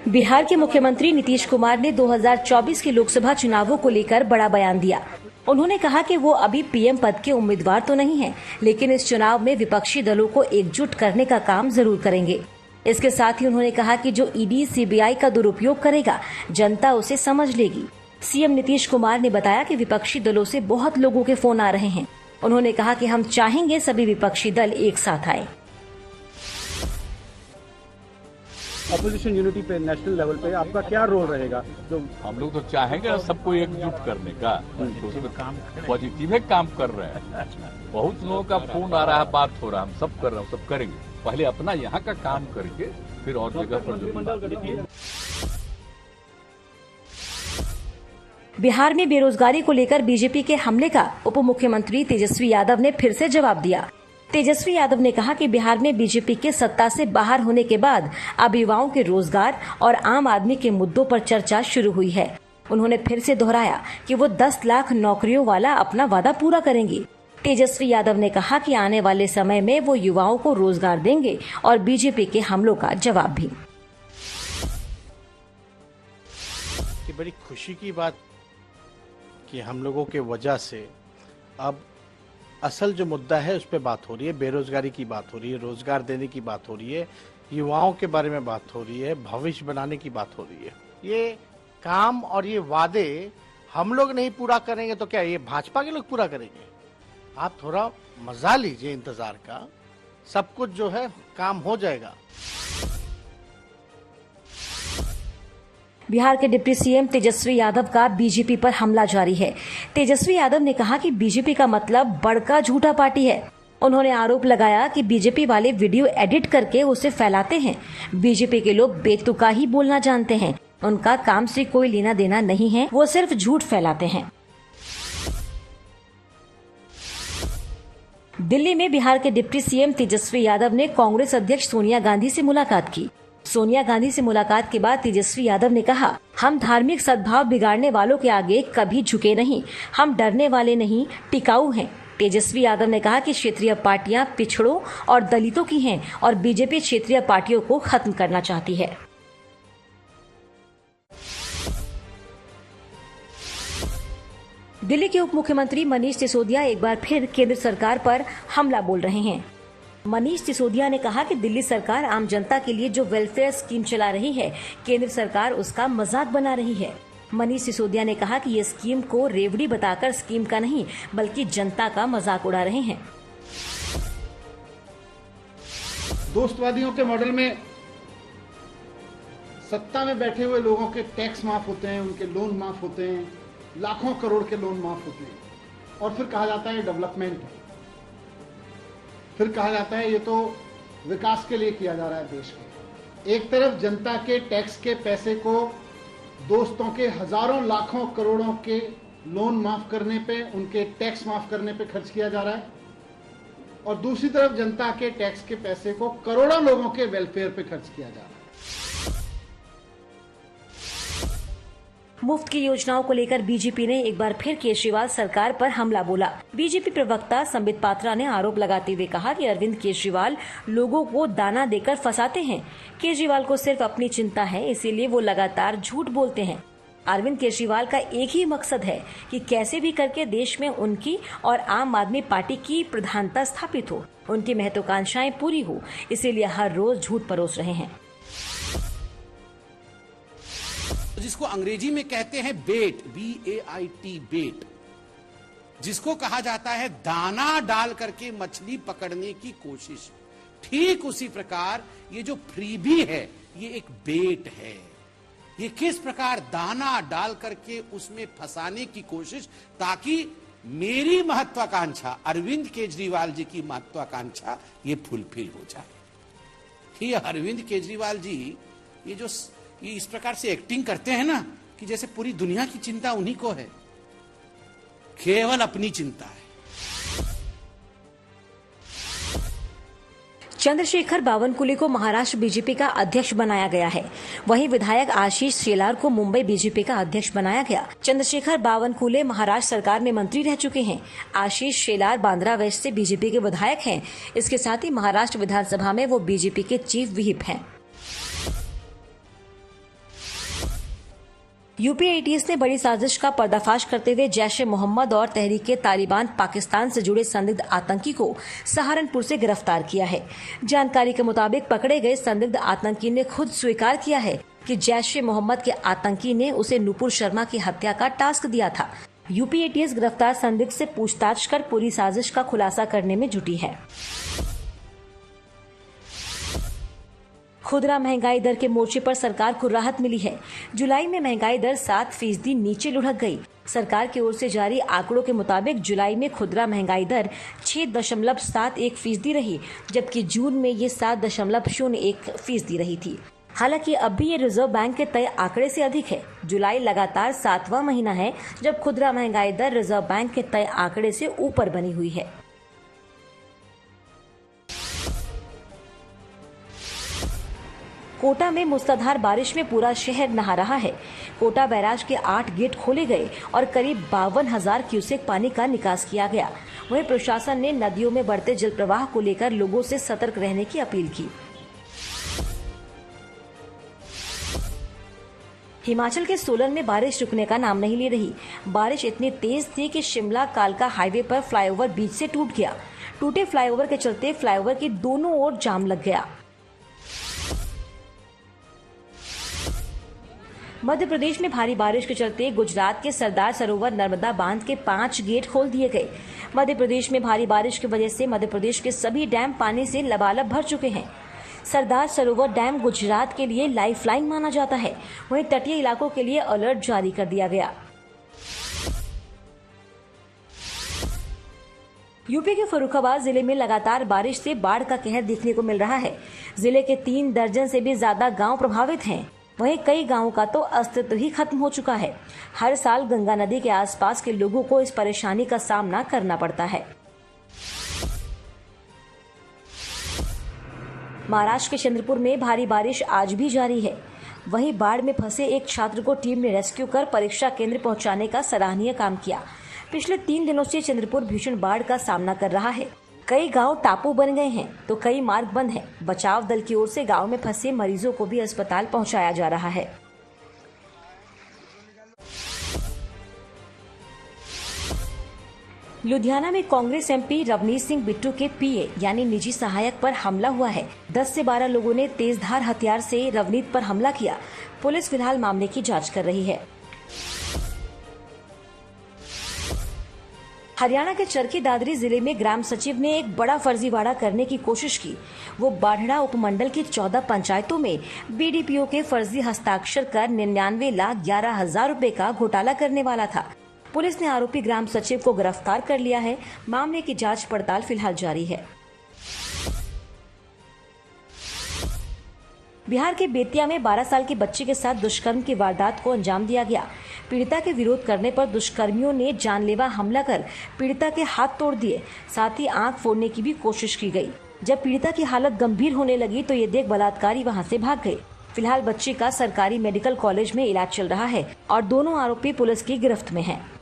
बिहार के मुख्यमंत्री नीतीश कुमार ने 2024 के लोकसभा चुनावों को लेकर बड़ा बयान दिया। उन्होंने कहा कि वो अभी पीएम पद के उम्मीदवार तो नहीं हैं, लेकिन इस चुनाव में विपक्षी दलों को एकजुट करने का काम जरूर करेंगे। इसके साथ ही उन्होंने कहा कि जो ईडी सीबीआई का दुरुपयोग करेगा, जनता उसे समझ लेगी। सीएम नीतीश कुमार ने बताया कि विपक्षी दलों से बहुत लोगों के फोन आ रहे हैं। उन्होंने कहा कि हम चाहेंगे सभी विपक्षी दल एक साथ आए। अपोजिशन यूनिटी पे नेशनल लेवल पे आपका क्या रोल रहेगा? जो हम लोग तो चाहेंगे सबको एकजुट करने का, तो उसमें काम पॉजिटिव है, काम कर रहे हैं। बहुत लोगों का फोन आ रहा है, बात हो रहा है, हम सब कर रहे हैं, सब करेंगे। पहले अपना यहाँ का काम करके फिर और जगह पर। बिहार में बेरोजगारी को लेकर बीजेपी के हमले का उप मुख्यमंत्री तेजस्वी यादव ने फिर से जवाब दिया। तेजस्वी यादव ने कहा कि बिहार में बीजेपी के सत्ता से बाहर होने के बाद अब युवाओं के रोजगार और आम आदमी के मुद्दों पर चर्चा शुरू हुई है। उन्होंने फिर से दोहराया कि वो 10 लाख नौकरियों वाला अपना वादा पूरा करेंगे। तेजस्वी यादव ने कहा कि आने वाले समय में वो युवाओं को रोजगार देंगे और बीजेपी के हमलों का जवाब भी। बड़ी खुशी की बात कि हम लोगों के वजह से अब असल जो मुद्दा है उस पर बात हो रही है। बेरोजगारी की बात हो रही है, रोजगार देने की बात हो रही है, युवाओं के बारे में बात हो रही है, भविष्य बनाने की बात हो रही है। ये काम और ये वादे हम लोग नहीं पूरा करेंगे तो क्या ये भाजपा के लोग पूरा करेंगे? आप थोड़ा मजा लीजिए इंतजार का, सब कुछ जो है काम हो जाएगा। बिहार के डिप्टी सीएम तेजस्वी यादव का बीजेपी पर हमला जारी है। तेजस्वी यादव ने कहा कि बीजेपी का मतलब बड़का झूठा पार्टी है। उन्होंने आरोप लगाया कि बीजेपी वाले वीडियो एडिट करके उसे फैलाते हैं। बीजेपी के लोग बेतुका ही बोलना जानते हैं, उनका काम से कोई लेना देना नहीं है, वो सिर्फ झूठ फैलाते हैं। दिल्ली में बिहार के डिप्टी सीएम तेजस्वी यादव ने कांग्रेस अध्यक्ष सोनिया गांधी से मुलाकात की। सोनिया गांधी से मुलाकात के बाद तेजस्वी यादव ने कहा, हम धार्मिक सद्भाव बिगाड़ने वालों के आगे कभी झुके नहीं, हम डरने वाले नहीं, टिकाऊ हैं। तेजस्वी यादव ने कहा कि क्षेत्रीय पार्टियां पिछड़ों और दलितों की हैं और बीजेपी क्षेत्रीय पार्टियों को खत्म करना चाहती है। दिल्ली के उप मुख्यमंत्री मनीष सिसोदिया एक बार फिर केंद्र सरकार पर हमला बोल रहे हैं। मनीष सिसोदिया ने कहा कि दिल्ली सरकार आम जनता के लिए जो वेलफेयर स्कीम चला रही है, केंद्र सरकार उसका मजाक बना रही है। मनीष सिसोदिया ने कहा कि ये स्कीम को रेवड़ी बताकर स्कीम का नहीं बल्कि जनता का मजाक उड़ा रहे हैं। दोस्तवादियों के मॉडल में सत्ता में बैठे हुए लोगों के टैक्स माफ होते हैं, उनके लोन माफ होते हैं, लाखों करोड़ के लोन माफ होते हैं और फिर कहा जाता है डेवलपमेंट है। फिर कहा जाता है ये तो विकास के लिए किया जा रहा है देश के। एक तरफ जनता के टैक्स के पैसे को दोस्तों के हजारों लाखों करोड़ों के लोन माफ करने पे, उनके टैक्स माफ करने पे खर्च किया जा रहा है और दूसरी तरफ जनता के टैक्स के पैसे को करोड़ों लोगों के वेलफेयर पे खर्च किया जा रहा है। मुफ्त की योजनाओं को लेकर बीजेपी ने एक बार फिर केजरीवाल सरकार पर हमला बोला। बीजेपी प्रवक्ता संबित पात्रा ने आरोप लगाते हुए कहा कि अरविंद केजरीवाल लोगों को दाना देकर फंसाते हैं। केजरीवाल को सिर्फ अपनी चिंता है, इसीलिए वो लगातार झूठ बोलते हैं। अरविंद केजरीवाल का एक ही मकसद है कि कैसे भी करके देश में उनकी और आम आदमी पार्टी की प्रधानता स्थापित हो, उनकी महत्वाकांक्षाएं पूरी हो, इसीलिए हर रोज झूठ परोस रहे हैं। जिसको अंग्रेजी में कहते हैं बेट, BAIT, बेट, जिसको कहा जाता है दाना डाल करके मछली पकड़ने की कोशिश, ठीक उसी प्रकार ये जो फ्रीबी है ये एक बेट है। ये किस प्रकार दाना डाल करके उसमें फंसाने की कोशिश, ताकि मेरी महत्वाकांक्षा, अरविंद केजरीवाल जी की महत्वाकांक्षा ये फुलफिल हो जाए। ये अरविंद केजरीवाल जी ये इस प्रकार से एक्टिंग करते हैं ना कि जैसे पूरी दुनिया की चिंता उन्हीं को है, केवल अपनी चिंता है। चंद्रशेखर बावनकुले को महाराष्ट्र बीजेपी का अध्यक्ष बनाया गया है। वहीं विधायक आशीष शेलार को मुंबई बीजेपी का अध्यक्ष बनाया गया। चंद्रशेखर बावनकुले महाराष्ट्र सरकार में मंत्री रह चुके हैं। आशीष शेलार बांद्रा वेस्ट से बीजेपी के विधायक हैं। इसके साथ ही महाराष्ट्र विधानसभा में वो बीजेपी के चीफ व्हिप हैं। यूपी एटीएस ने बड़ी साजिश का पर्दाफाश करते हुए जैश ए मोहम्मद और तहरीके तालिबान पाकिस्तान से जुड़े संदिग्ध आतंकी को सहारनपुर से गिरफ्तार किया है। जानकारी के मुताबिक पकड़े गए संदिग्ध आतंकी ने खुद स्वीकार किया है कि जैश ए मोहम्मद के आतंकी ने उसे नुपुर शर्मा की हत्या का टास्क दिया था। यूपी एटीएस गिरफ्तार संदिग्ध से पूछताछ कर पूरी साजिश का खुलासा करने में जुटी है। खुदरा महंगाई दर के मोर्चे पर सरकार को राहत मिली है। जुलाई में महंगाई दर 7% नीचे लुढ़क गई। सरकार की ओर से जारी आंकड़ों के मुताबिक जुलाई में खुदरा महंगाई दर 6.71% रही, जबकि जून में ये 7.01% रही थी। हालांकि अब भी ये रिजर्व बैंक के तय आंकड़े से अधिक है। जुलाई लगातार 7वां महीना है जब खुदरा महंगाई दर रिजर्व बैंक के तय आंकड़े से ऊपर बनी हुई है। कोटा में मूसलाधार बारिश में पूरा शहर नहा रहा है। कोटा बैराज के 8 गेट खोले गए और करीब 52,000 क्यूसेक पानी का निकास किया गया। वहीं प्रशासन ने नदियों में बढ़ते जल प्रवाह को लेकर लोगों से सतर्क रहने की अपील की। हिमाचल के सोलन में बारिश रुकने का नाम नहीं ले रही। बारिश इतनी तेज थी कि शिमला कालका हाईवे पर फ्लाईओवर बीच से टूट गया। टूटे फ्लाईओवर के चलते फ्लाईओवर के दोनों ओर जाम लग गया। मध्य प्रदेश में भारी बारिश के चलते गुजरात के सरदार सरोवर नर्मदा बांध के 5 गेट खोल दिए गए। मध्य प्रदेश में भारी बारिश की वजह से मध्य प्रदेश के सभी डैम पानी से लबालब भर चुके हैं। सरदार सरोवर डैम गुजरात के लिए लाइफलाइन माना जाता है। वहीं तटीय इलाकों के लिए अलर्ट जारी कर दिया गया। यूपी के फर्रुखाबाद जिले में लगातार बारिश से बाढ़ का कहर देखने को मिल रहा है। जिले के 3 दर्जन से भी ज्यादा गांव प्रभावित हैं। वहीं कई गांवों का तो अस्तित्व ही खत्म हो चुका है। हर साल गंगा नदी के आसपास के लोगों को इस परेशानी का सामना करना पड़ता है। महाराष्ट्र के चंद्रपुर में भारी बारिश आज भी जारी है। वहीं बाढ़ में फंसे एक छात्र को टीम ने रेस्क्यू कर परीक्षा केंद्र पहुंचाने का सराहनीय काम किया। पिछले 3 दिनों से चंद्रपुर भीषण बाढ़ का सामना कर रहा है। कई गांव टापू बन गए हैं तो कई मार्ग बंद हैं। बचाव दल की ओर से गांव में फंसे मरीजों को भी अस्पताल पहुंचाया जा रहा है। लुधियाना में कांग्रेस एमपी रवनीत सिंह बिट्टू के पीए यानी निजी सहायक पर हमला हुआ है। 10 से 12 लोगों ने तेजधार हथियार से रवनीत पर हमला किया। पुलिस फिलहाल मामले की जांच कर रही है। हरियाणा के चरखी दादरी जिले में ग्राम सचिव ने एक बड़ा फर्जीवाड़ा करने की कोशिश की। वो बाढ़ड़ा उपमंडल की 14 पंचायतों में बीडीपीओ के फर्जी हस्ताक्षर कर 99,11,000 रुपए का घोटाला करने वाला था। पुलिस ने आरोपी ग्राम सचिव को गिरफ्तार कर लिया है। मामले की जांच पड़ताल फिलहाल जारी है। बिहार के बेतिया में 12 साल की बच्ची के साथ दुष्कर्म की वारदात को अंजाम दिया गया। पीड़िता के विरोध करने पर दुष्कर्मियों ने जानलेवा हमला कर पीड़िता के हाथ तोड़ दिए। साथ ही आंख फोड़ने की भी कोशिश की गई। जब पीड़िता की हालत गंभीर होने लगी तो ये देख बलात्कारी वहां से भाग गए। फिलहाल बच्ची का सरकारी मेडिकल कॉलेज में इलाज चल रहा है और दोनों आरोपी पुलिस की गिरफ्त में हैं।